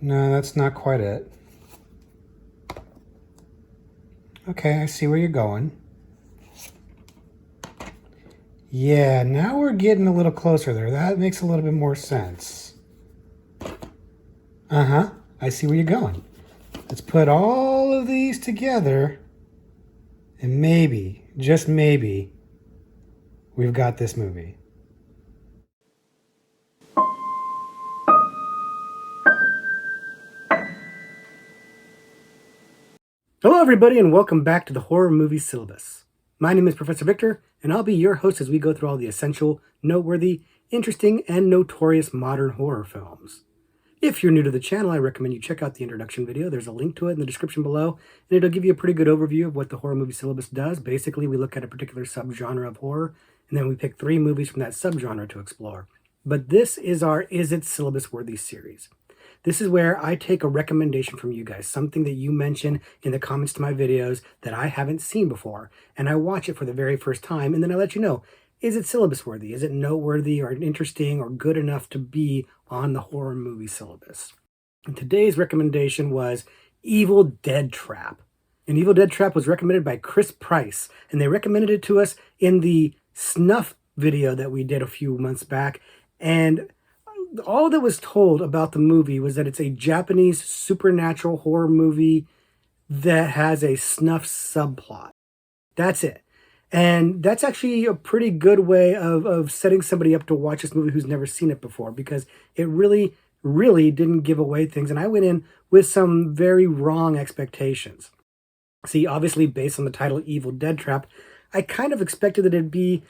No, that's not quite it. Okay, I see where you're going. Yeah, now we're getting a little closer there. That makes a little bit more sense. Uh-huh, I see where you're going. Let's put all of these together, and maybe, just maybe, we've got this movie. Hello, everybody, and welcome back to the Horror Movie Syllabus. My name is Professor Victor, and I'll be your host as we go through all the essential, noteworthy, interesting, and notorious modern horror films. If you're new to the channel, I recommend you check out the introduction video. There's a link to it in the description below, and it'll give you a pretty good overview of what the Horror Movie Syllabus does. Basically, we look at a particular subgenre of horror, and then we pick 3 movies from that subgenre to explore. But this is our Is It Syllabus-Worthy series. This is where I take a recommendation from you guys, something that you mention in the comments to my videos that I haven't seen before, and I watch it for the very first time, and then I let you know, is it syllabus worthy? Is it noteworthy or interesting or good enough to be on the horror movie syllabus? And today's recommendation was Evil Dead Trap. And Evil Dead Trap was recommended by Chris Price, and they recommended it to us in the snuff video that we did a few months back, and all that was told about the movie was that it's a Japanese supernatural horror movie that has a snuff subplot. That's it. And that's actually a pretty good way of setting somebody up to watch this movie who's never seen it before, because it really, really didn't give away things. And I went in with some very wrong expectations. See, obviously, based on the title Evil Dead Trap, I kind of expected that it'd be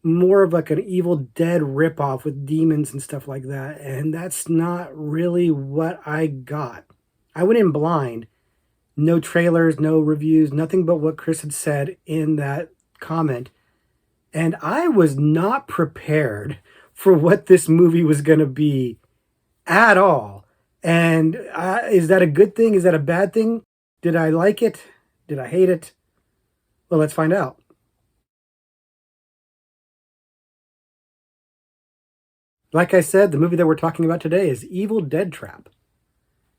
more of like an Evil Dead ripoff with demons and stuff like that, and that's not really what I got. I went in blind, no trailers, no reviews, nothing but what Chris had said in that comment, and I was not prepared for what this movie was going to be at all. And is that a good thing? Is that a bad thing? Did I like it? Did I hate it? Well, let's find out. Like I said, the movie that we're talking about today is Evil Dead Trap.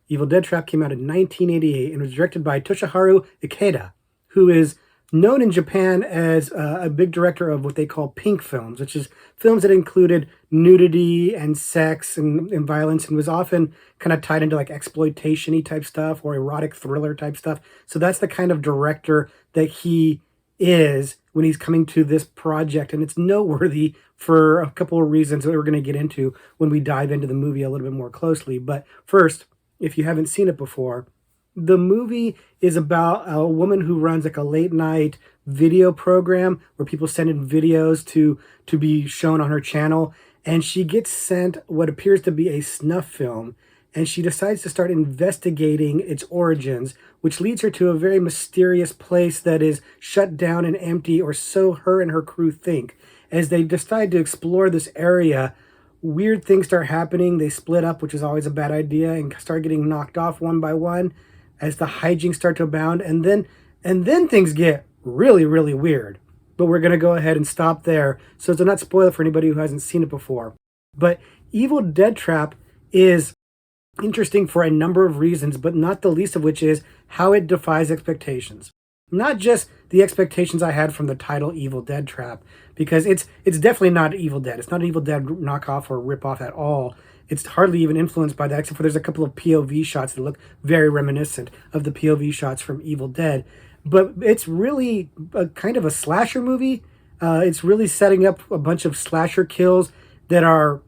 Evil Dead Trap came out in 1988 and was directed by Toshiharu Ikeda, who is known in Japan as a big director of what they call pink films, which is films that included nudity and sex and violence, and was often kind of tied into like exploitation-y type stuff or erotic thriller type stuff. So that's the kind of director that he is when he's coming to this project, and it's noteworthy for a couple of reasons that we're going to get into when we dive into the movie a little bit more closely. But first, if you haven't seen it before, the movie is about a woman who runs like a late night video program where people send in videos to be shown on her channel, and she gets sent what appears to be a snuff film, and she decides to start investigating its origins, which leads her to a very mysterious place that is shut down and empty, or so her and her crew think. As they decide to explore this area, weird things start happening. They split up, which is always a bad idea, and start getting knocked off one by one as the hijinks start to abound. And then things get really, really weird. But we're going to go ahead and stop there so as to not spoil it for anybody who hasn't seen it before. But Evil Dead Trap is interesting for a number of reasons, but not the least of which is how it defies expectations. Not just the expectations I had from the title Evil Dead Trap, because it's definitely not Evil Dead. It's not an Evil Dead knockoff or ripoff at all. It's hardly even influenced by that, except for there's a couple of POV shots that look very reminiscent of the POV shots from Evil Dead. But it's really a kind of a slasher movie. It's really setting up a bunch of slasher kills that are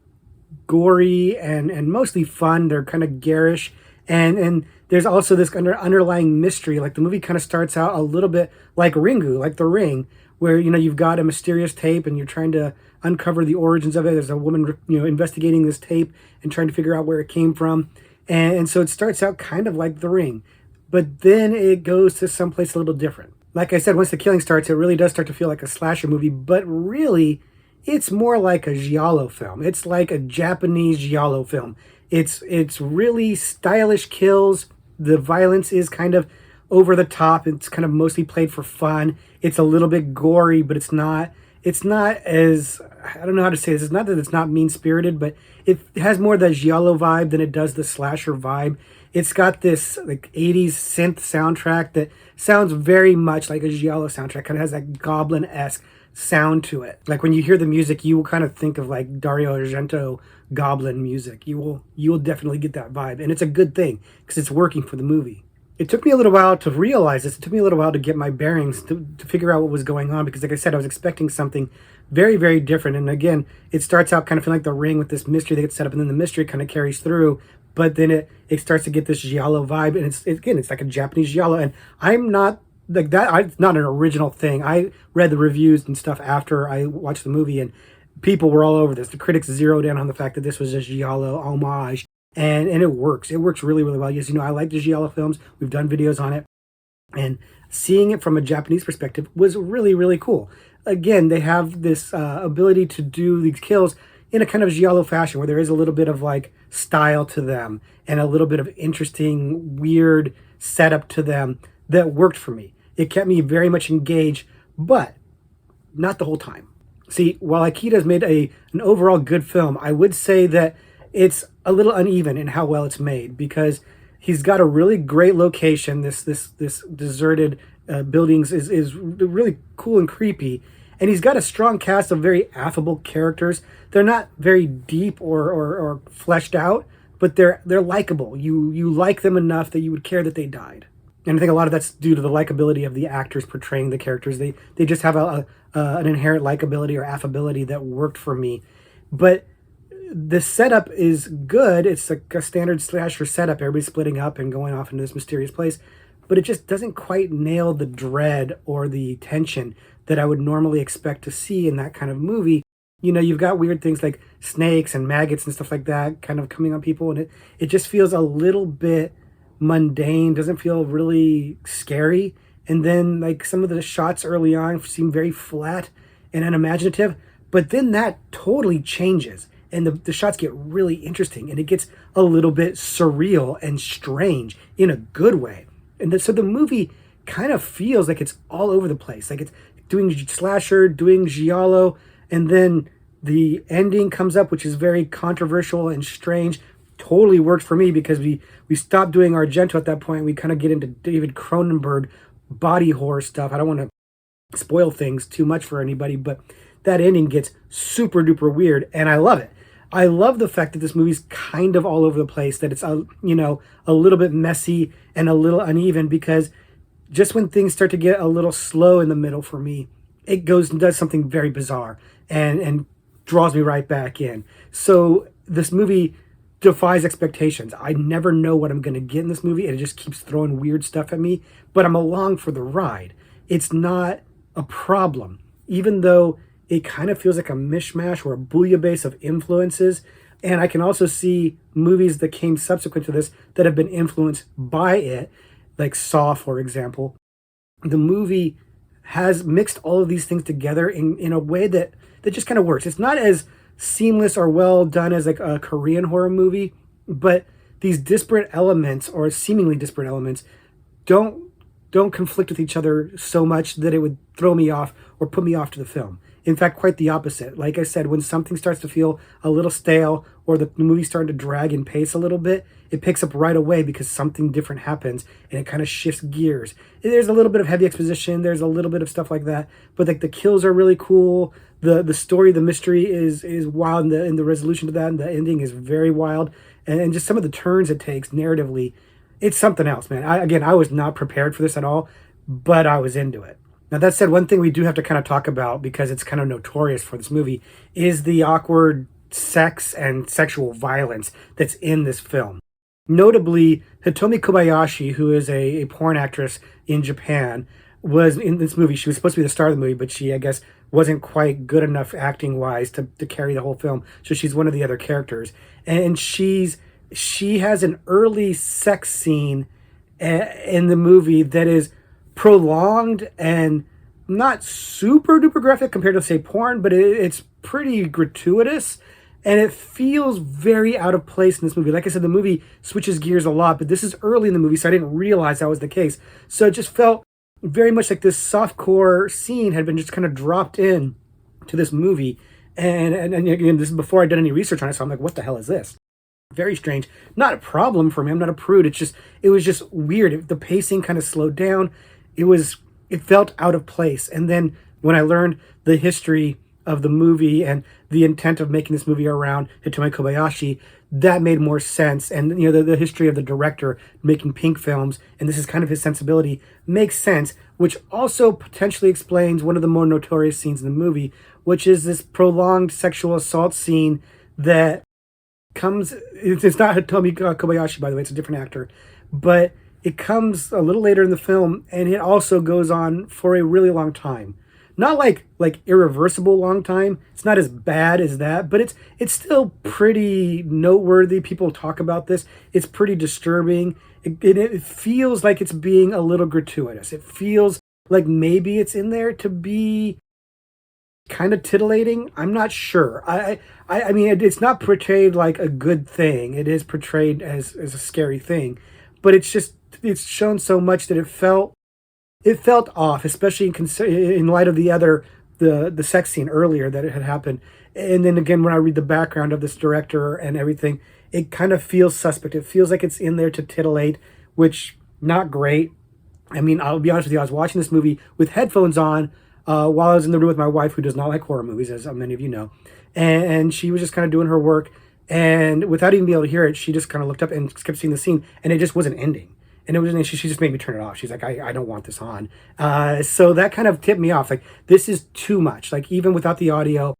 gory and mostly fun. They're kind of garish, and there's also this underlying mystery. Like the movie kind of starts out a little bit like Ringu, like The Ring, where you've got a mysterious tape and you're trying to uncover the origins of it. There's a woman investigating this tape and trying to figure out where it came from, and so it starts out kind of like The Ring, but then it goes to someplace a little different. Like I said, once the killing starts, it really does start to feel like a slasher movie, but really it's more like a giallo film. It's like a Japanese giallo film. It's really stylish kills. The violence is kind of over the top. It's kind of mostly played for fun. It's a little bit gory, but it's not it's not as, I don't know how to say this. It's not that it's not mean spirited, but it has more of that giallo vibe than it does the slasher vibe. It's got this like 80s synth soundtrack that sounds very much like a giallo soundtrack. Kind of has that goblin-esque sound to it. Like when you hear the music, you will kind of think of like Dario Argento goblin music. You will definitely get that vibe, and it's a good thing because it's working for the movie. It took me a little while to realize this. It took me a little while to get my bearings to figure out what was going on because, like I said, I was expecting something very, very different. And again, it starts out kind of feeling like The Ring with this mystery that gets set up, and then the mystery kind of carries through. But then it starts to get this giallo vibe, and it's like a Japanese giallo. And I'm not like that. It's not an original thing. I read the reviews and stuff after I watched the movie, and people were all over this. The critics zeroed in on the fact that this was a giallo homage. And it works. It works really, really well. Yes, I like the giallo films. We've done videos on it. And seeing it from a Japanese perspective was really, really cool. Again, they have this ability to do these kills in a kind of giallo fashion where there is a little bit of like style to them and a little bit of interesting, weird setup to them that worked for me. It kept me very much engaged, but not the whole time. See, while Akida's made an overall good film, I would say that it's a little uneven in how well it's made because he's got a really great location. This deserted buildings is really cool and creepy, and he's got a strong cast of very affable characters. They're not very deep or fleshed out, but they're likable. You like them enough that you would care that they died. And I think a lot of that's due to the likability of the actors portraying the characters. They just have an inherent likability or affability that worked for me, but the setup is good. It's like a standard slasher setup. Everybody's splitting up and going off into this mysterious place. But it just doesn't quite nail the dread or the tension that I would normally expect to see in that kind of movie. You've got weird things like snakes and maggots and stuff like that kind of coming on people. And it just feels a little bit mundane. Doesn't feel really scary. And then like some of the shots early on seem very flat and unimaginative. But then that totally changes. And the shots get really interesting, and it gets a little bit surreal and strange in a good way. And so the movie kind of feels like it's all over the place. Like it's doing slasher, doing giallo, and then the ending comes up, which is very controversial and strange. Totally worked for me because we stopped doing Argento at that point. We kind of get into David Cronenberg body horror stuff. I don't want to spoil things too much for anybody, but that ending gets super duper weird, and I love it. I love the fact that this movie's kind of all over the place, that it's a little bit messy and a little uneven, because just when things start to get a little slow in the middle for me, it goes and does something very bizarre and draws me right back in. So this movie defies expectations. I never know what I'm going to get in this movie, and it just keeps throwing weird stuff at me, but I'm along for the ride. It's not a problem, even though it kind of feels like a mishmash or a bouillabaisse of influences. And I can also see movies that came subsequent to this that have been influenced by it, like Saw, for example. The movie has mixed all of these things together in a way that just kind of works. It's not as seamless or well done as like a Korean horror movie, but these disparate elements, or seemingly disparate elements, don't conflict with each other so much that it would throw me off or put me off to the film. In fact, quite the opposite. Like I said, when something starts to feel a little stale or the movie's starting to drag in pace a little bit, it picks up right away because something different happens and it kind of shifts gears. There's a little bit of heavy exposition. There's a little bit of stuff like that. But like the kills are really cool. The story, the mystery is wild, and the resolution to that and the ending is very wild. And just some of the turns it takes narratively, it's something else, man. I was not prepared for this at all, but I was into it. Now, that said, one thing we do have to kind of talk about, because it's kind of notorious for this movie, is the awkward sex and sexual violence that's in this film. Notably, Hitomi Kobayashi, who is a porn actress in Japan, was in this movie. She was supposed to be the star of the movie, but she, I guess, wasn't quite good enough acting-wise to carry the whole film. So she's one of the other characters. And she has an early sex scene in the movie that is prolonged and not super duper graphic compared to, say, porn, but it's pretty gratuitous, and it feels very out of place in this movie. Like I said, the movie switches gears a lot, but this is early in the movie, so I didn't realize that was the case. So it just felt very much like this softcore scene had been just kind of dropped in to this movie. And again, this is before I'd done any research on it, so I'm like, what the hell is this? Very strange. Not a problem for me. I'm not a prude. It was just weird. The pacing kind of slowed down. It felt out of place. And then when I learned the history of the movie and the intent of making this movie around Hitomi Kobayashi, that made more sense. And the history of the director making Pink films, and this is kind of his sensibility, makes sense, which also potentially explains one of the more notorious scenes in the movie, which is this prolonged sexual assault scene that comes. It's not Hitomi Kobayashi, by the way, it's a different actor, but it comes a little later in the film, and it also goes on for a really long time. Not like irreversible long time. It's not as bad as that, but it's still pretty noteworthy. People talk about this. It's pretty disturbing. It feels like it's being a little gratuitous. It feels like maybe it's in there to be kind of titillating. I'm not sure. I mean, it's not portrayed like a good thing. It is portrayed as a scary thing, but it's shown so much that it felt off, especially in light of the sex scene earlier that it had happened. And then again, when I read the background of this director and everything, it kind of feels suspect. It feels like it's in there to titillate, which not great. I mean, I'll be honest with you, I was watching this movie with headphones on while I was in the room with my wife, who does not like horror movies, as many of you know. And she was just kind of doing her work. And without even being able to hear it, she just kind of looked up and kept seeing the scene. And it just wasn't ending. And she just made me turn it off. She's like, I don't want this on. So that kind of tipped me off. Like, this is too much. Like, even without the audio,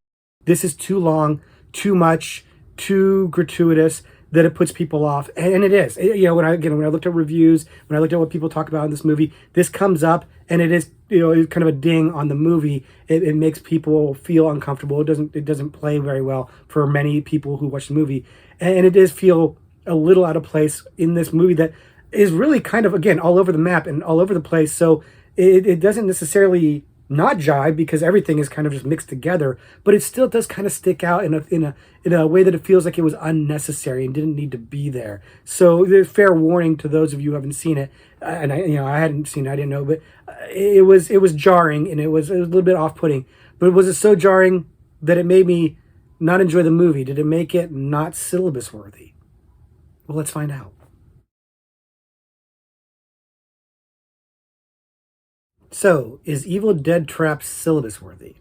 this is too long, too much, too gratuitous, that it puts people off. And it is. When I looked at reviews, when I looked at what people talk about in this movie, this comes up, and it is, it's kind of a ding on the movie. It makes people feel uncomfortable. It doesn't play very well for many people who watch the movie. And it does feel a little out of place in this movie that is really kind of, again, all over the map and all over the place. So it doesn't necessarily not jive, because everything is kind of just mixed together, but it still does kind of stick out in a way that it feels like it was unnecessary and didn't need to be there. So there's fair warning to those of you who haven't seen it. And I hadn't seen it, I didn't know, but it was jarring, and it was a little bit off-putting. But was it so jarring that it made me not enjoy the movie? Did it make it not syllabus worthy? Well, let's find out. So, is Evil Dead Trap syllabus worthy?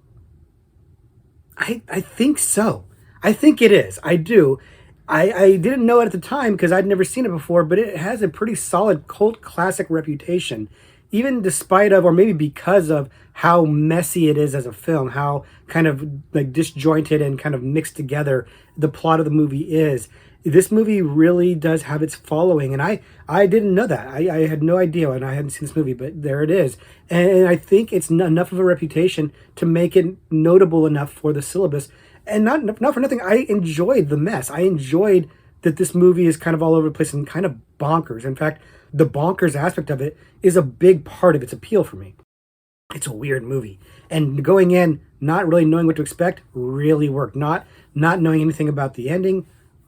I think so. I think it is. I do. I didn't know it at the time because I'd never seen it before, but it has a pretty solid cult classic reputation, even despite of, or maybe because of, how messy it is as a film, how kind of like disjointed and kind of mixed together the plot of the movie is. This movie really does have its following, and I didn't know that. I had no idea, and I hadn't seen this movie, but there it is. And I think it's enough of a reputation to make it notable enough for the syllabus. And not for nothing, I enjoyed the mess. I enjoyed that this movie is kind of all over the place and kind of bonkers. In fact, the bonkers aspect of it is a big part of its appeal for me. It's a weird movie, and going in not really knowing what to expect really worked. Not knowing anything about the ending,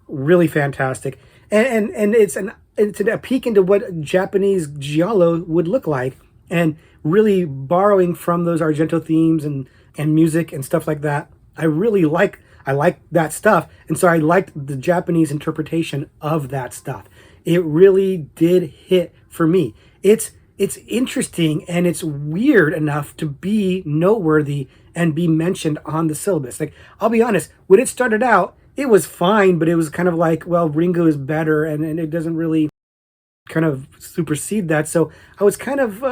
really fantastic. And it's a peek into what Japanese giallo would look like, and really borrowing from those Argento themes and music and stuff like that. I like that stuff, and so I liked the Japanese interpretation of that stuff. It really did hit for me. It's interesting, and it's weird enough to be noteworthy and be mentioned on the syllabus. Like, I'll be honest, when it started out, it was fine, but it was kind of like, well, Ringo is better, and it doesn't really kind of supersede that. So I was kind of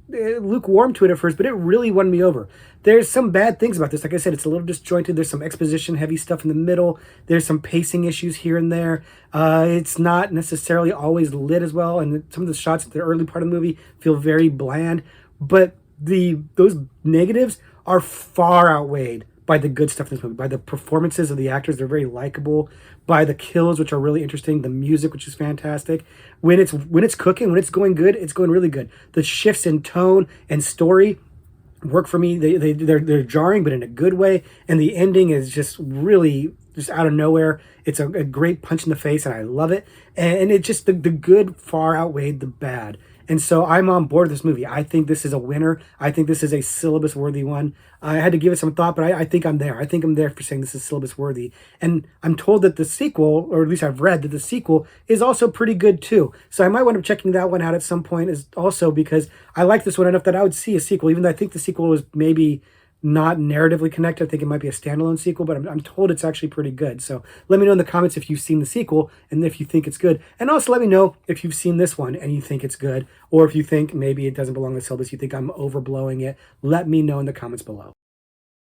lukewarm to it at first, but it really won me over. There's some bad things about this. Like I said, it's a little disjointed. There's some exposition heavy stuff in the middle. There's some pacing issues here and there. It's not necessarily always lit as well, and some of the shots at the early part of the movie feel very bland. But those negatives are far outweighed by the good stuff in this movie, by the performances of the actors. They're very likable, by the kills, which are really interesting, the music, which is fantastic. When it's cooking, when it's going good, it's going really good. The shifts in tone and story work for me. They're jarring, but in a good way. And the ending is just really just out of nowhere. It's a great punch in the face, and I love it. And it just, the good far outweighed the bad. And so I'm on board with this movie. I think this is a winner. I think this is a syllabus-worthy one. I had to give it some thought, but I think I'm there. I think I'm there for saying this is syllabus-worthy. And I'm told that the sequel, or at least I've read that the sequel, is also pretty good too. So I might wind up checking that one out at some point, is also because I like this one enough that I would see a sequel, even though I think the sequel was maybe not narratively connected. I think it might be a standalone sequel, but I'm told it's actually pretty good. So let me know in the comments if you've seen the sequel and if you think it's good. And also let me know if you've seen this one and you think it's good, or if you think maybe it doesn't belong in the syllabus, you think I'm overblowing it. Let me know in the comments below.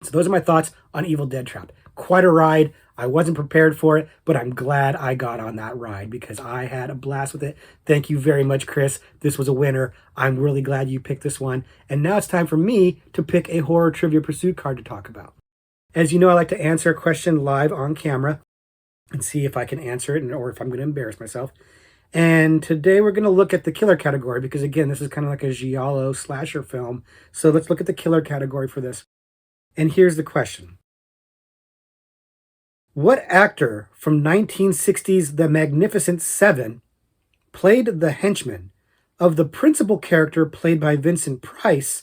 So those are my thoughts on Evil Dead Trap. Quite a ride. I wasn't prepared for it, but I'm glad I got on that ride because I had a blast with it. Thank you very much, Chris. This was a winner. I'm really glad you picked this one. And now it's time for me to pick a horror trivia pursuit card to talk about. As you know, I like to answer a question live on camera and see if I can answer it or if I'm going to embarrass myself. And today we're going to look at the killer category because, again, this is kind of like a giallo slasher film. So let's look at the killer category for this. And here's the question. What actor from 1960's The Magnificent Seven played the henchman of the principal character played by Vincent Price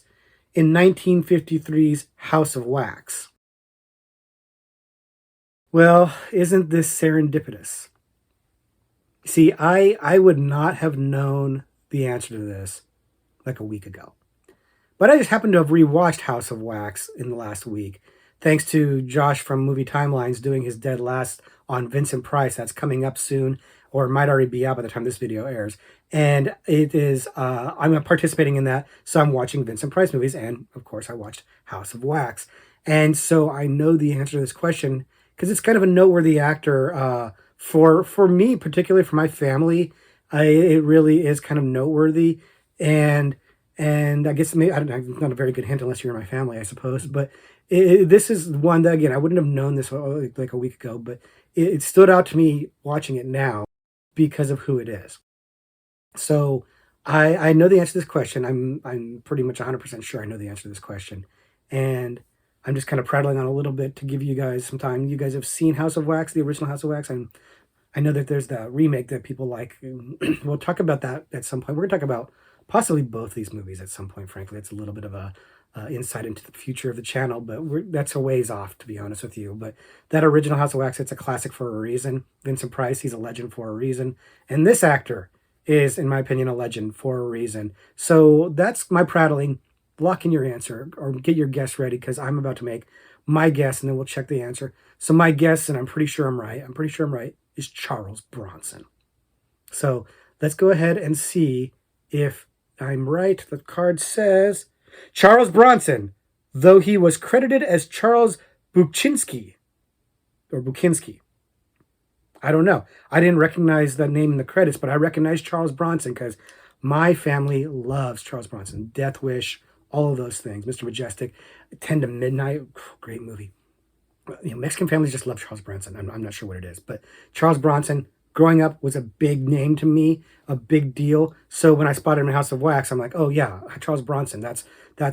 in 1953's House of Wax? Well, isn't this serendipitous? See, I would not have known the answer to this like a week ago. But I just happened to have rewatched House of Wax in the last week, thanks to Josh from Movie Timelines doing his Dead Last on Vincent Price. That's coming up soon, or it might already be out by the time this video airs. And it is, I'm participating in that, so I'm watching Vincent Price movies, and of course I watched House of Wax. And so I know the answer to this question, because it's kind of a noteworthy actor for me, particularly for my family. It really is kind of noteworthy, and I guess maybe, I don't know, not a very good hint unless you're in my family, I suppose. But this is one that, again, I wouldn't have known this like a week ago, but it stood out to me watching it now because of who it is. So I know the answer to this question. I'm pretty much 100% sure I know the answer to this question. And I'm just kind of prattling on a little bit to give you guys some time. You guys have seen House of Wax, the original House of Wax. I know that there's the remake that people like. We'll talk about that at some point. We're going to talk about possibly both these movies at some point, frankly. It's a little bit of a insight into the future of the channel, but that's a ways off, to be honest with you. But that original House of Wax, it's a classic for a reason. Vincent Price, he's a legend for a reason. And this actor is, in my opinion, a legend for a reason. So that's my prattling. Lock in your answer or get your guess ready because I'm about to make my guess and then we'll check the answer. So my guess, and I'm pretty sure I'm right, is Charles Bronson. So let's go ahead and see if I'm right. The card says Charles Bronson, though he was credited as Charles Buczynski. I don't know. I didn't recognize the name in the credits, but I recognize Charles Bronson because my family loves Charles Bronson. Death Wish, all of those things. Mr. Majestic, 10 to Midnight, great movie. You know, Mexican families just love Charles Bronson. I'm not sure what it is, but Charles Bronson, growing up, was a big name to me, a big deal. So when I spotted him in House of Wax, I'm like, oh yeah, Charles Bronson, that's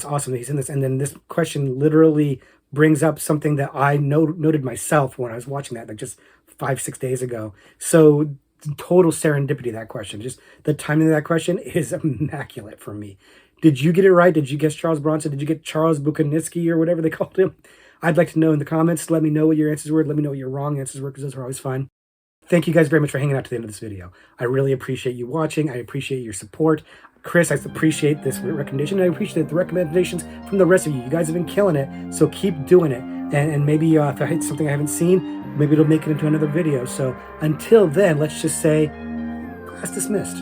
awesome that he's in this. And then this question literally brings up something that I noted myself when I was watching that, like just 5-6 days ago. So total serendipity, that question. Just the timing of that question is immaculate for me. Did you get it right? Did you guess Charles Bronson? Did you get Charles Buczynski or whatever they called him? I'd like to know in the comments. Let me know what your answers were. Let me know what your wrong answers were because those are always fun. Thank you guys very much for hanging out to the end of this video. I really appreciate you watching. I appreciate your support. Chris, I appreciate this recommendation. I appreciate the recommendations from the rest of you. You guys have been killing it, so keep doing it. And maybe if I hit something I haven't seen, maybe it'll make it into another video. So until then, let's just say, class dismissed.